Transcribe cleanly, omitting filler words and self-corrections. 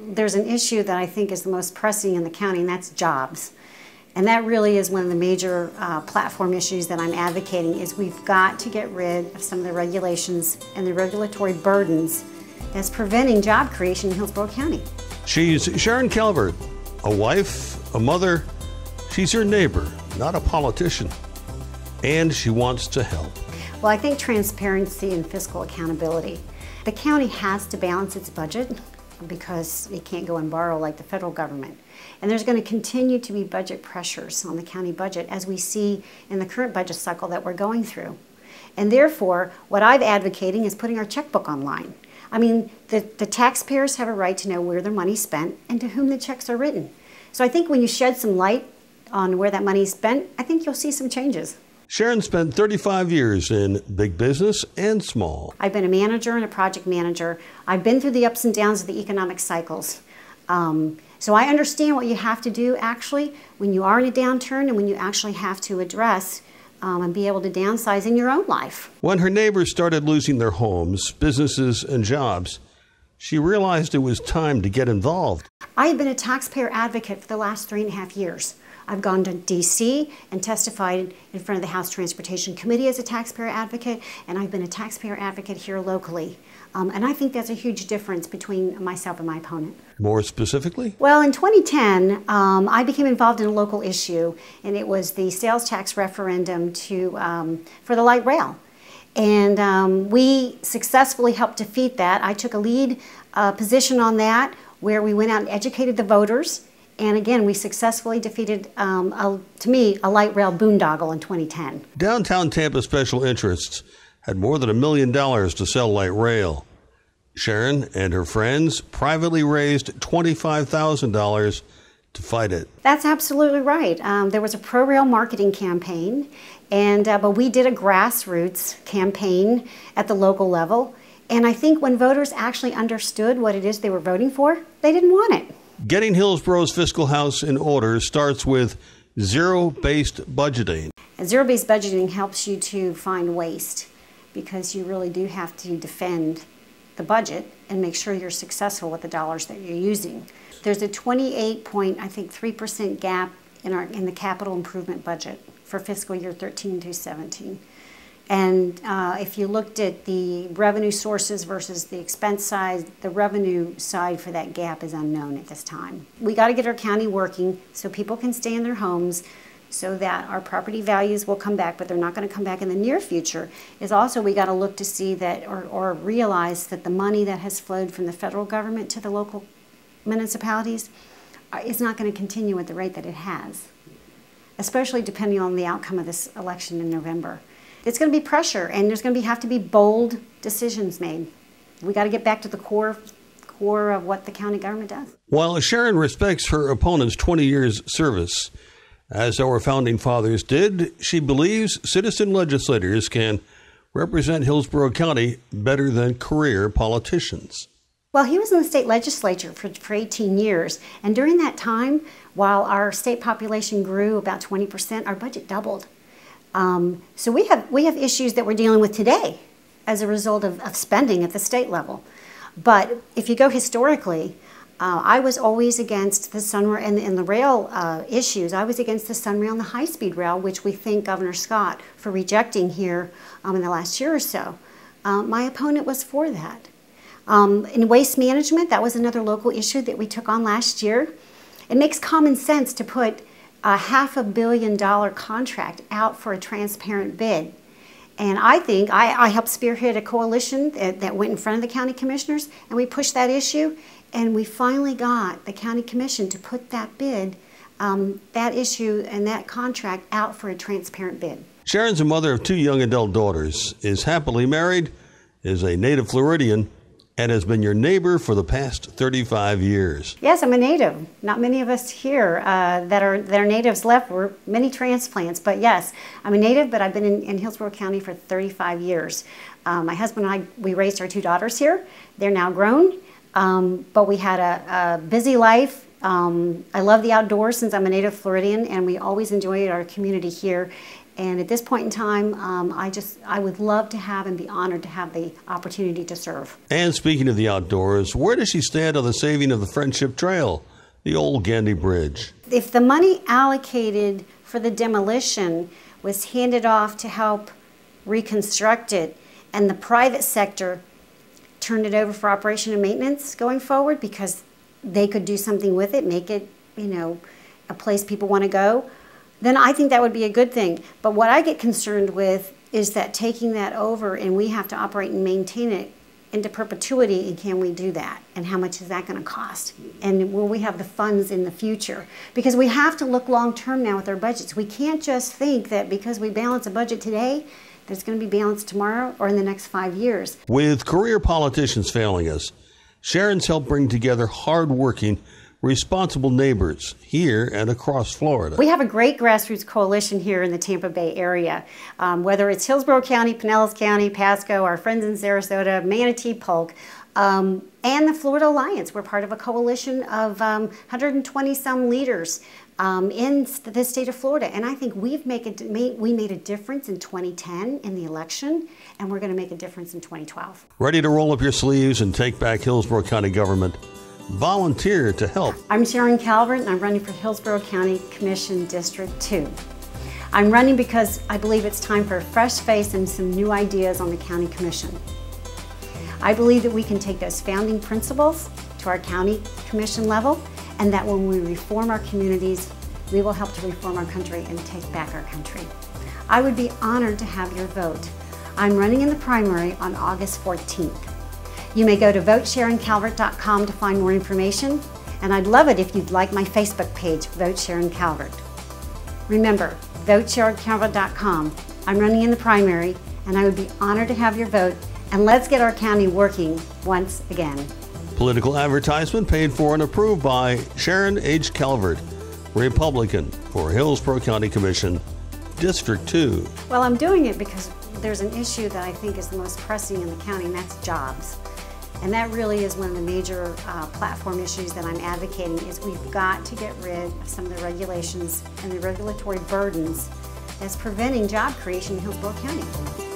There's an issue that I think is the most pressing in the county, and that's jobs. And that really is one of the major platform issues that I'm advocating, is we've got to get rid of some of the regulations and the regulatory burdens that's preventing job creation in Hillsborough County. She's Sharon Calvert, a wife, a mother. She's your neighbor, not a politician. And she wants to help. Well, I think transparency and fiscal accountability. The county has to balance its budget because it can't go and borrow like the federal government. And there's going to continue to be budget pressures on the county budget, as we see in the current budget cycle that we're going through. And therefore, what I'm advocating is putting our checkbook online. I mean, the taxpayers have a right to know where their money's spent and to whom the checks are written. So I think when you shed some light on where that money's spent, I think you'll see some changes. Sharon spent 35 years in big business and small. I've been a manager and a project manager. I've been through the ups and downs of the economic cycles. So I understand what you have to do actually when you are in a downturn and when you actually have to address and be able to downsize in your own life. When her neighbors started losing their homes, businesses, and jobs, she realized it was time to get involved. I have been a taxpayer advocate for the last 3.5 years. I've gone to D.C. and testified in front of the House Transportation Committee as a taxpayer advocate, and I've been a taxpayer advocate here locally. And I think that's a huge difference between myself and my opponent. More specifically? Well, in 2010, I became involved in a local issue, and it was the sales tax referendum for the light rail. And we successfully helped defeat that. I took a lead position on that, where we went out and educated the voters. And again, we successfully defeated, to me, a light rail boondoggle in 2010. Downtown Tampa special interests had more than $1 million to sell light rail. Sharon and her friends privately raised $25,000 to fight it. That's absolutely right. There was a pro-rail marketing campaign, but we did a grassroots campaign at the local level. And I think when voters actually understood what it is they were voting for, they didn't want it. Getting Hillsborough's fiscal house in order starts with zero-based budgeting. And zero-based budgeting helps you to find waste, because you really do have to defend the budget and make sure you're successful with the dollars that you're using. There's a 28.3% gap in the capital improvement budget for fiscal year 13 to 17. And if you looked at the revenue sources versus the expense side, the revenue side for that gap is unknown at this time. We got to get our county working so people can stay in their homes, so that our property values will come back, but they're not going to come back in the near future. Is also, we got to look to see that, or realize that the money that has flowed from the federal government to the local municipalities is not going to continue at the rate that it has, especially depending on the outcome of this election in November. It's going to be pressure, and there's going to have to be bold decisions made. We got to get back to the core of what the county government does. While Sharon respects her opponent's 20 years service, as our founding fathers did, she believes citizen legislators can represent Hillsborough County better than career politicians. Well, he was in the state legislature for 18 years, and during that time, while our state population grew about 20%, our budget doubled. So we have issues that we're dealing with today as a result of spending at the state level. But if you go historically, I was always against the Sunrail and the rail issues. I was against the Sunrail and the high-speed rail, which we thank Governor Scott for rejecting here in the last year or so. My opponent was for that. In waste management, that was another local issue that we took on last year. It makes common sense to put a $500 million contract out for a transparent bid. And I think I helped spearhead a coalition that went in front of the county commissioners, and we pushed that issue, and we finally got the county commission to put that bid, that issue and that contract out for a transparent bid. Sharon's a mother of 2 young adult daughters, is happily married, is a native Floridian, and has been your neighbor for the past 35 years. Yes, I'm a native. Not many of us here that are natives left. We're many transplants, but yes, I'm a native, but I've been in Hillsborough County for 35 years. My husband and I, we raised our 2 daughters here. They're now grown, but we had a busy life. I love the outdoors since I'm a native Floridian, and we always enjoyed our community here. And at this point in time, I would love to have and be honored to have the opportunity to serve. And speaking of the outdoors, where does she stand on the saving of the Friendship Trail, the old Gandy Bridge? If the money allocated for the demolition was handed off to help reconstruct it, and the private sector turned it over for operation and maintenance going forward because they could do something with it, make it, a place people want to go, then I think that would be a good thing. But what I get concerned with is that taking that over and we have to operate and maintain it into perpetuity, and can we do that? And how much is that going to cost? And will we have the funds in the future? Because we have to look long term now with our budgets. We can't just think that because we balance a budget today, that it's going to be balanced tomorrow or in the next 5 years. With career politicians failing us, Sharon's helped bring together hard-working, responsible neighbors here and across Florida. We have a great grassroots coalition here in the Tampa Bay area, whether it's Hillsborough County, Pinellas County, Pasco, our friends in Sarasota, Manatee, Polk, and the Florida Alliance. We're part of a coalition of 120-some leaders in the state of Florida, and I think we made a difference in 2010 in the election, and we're going to make a difference in 2012. Ready to roll up your sleeves and take back Hillsborough County government? Volunteer to help. I'm Sharon Calvert, and I'm running for Hillsborough County Commission District 2. I'm running because I believe it's time for a fresh face and some new ideas on the County Commission. I believe that we can take those founding principles to our County Commission level, and that when we reform our communities, we will help to reform our country and take back our country. I would be honored to have your vote. I'm running in the primary on August 14th. You may go to votesharoncalvert.com to find more information, and I'd love it if you'd like my Facebook page, Vote Sharon Calvert. Remember, votesharoncalvert.com. I'm running in the primary, and I would be honored to have your vote, and let's get our county working once again. Political advertisement paid for and approved by Sharon H. Calvert, Republican for Hillsborough County Commission, District 2. Well, I'm doing it because there's an issue that I think is the most pressing in the county, and that's jobs. And that really is one of the major platform issues that I'm advocating, is we've got to get rid of some of the regulations and the regulatory burdens that's preventing job creation in Hillsborough County.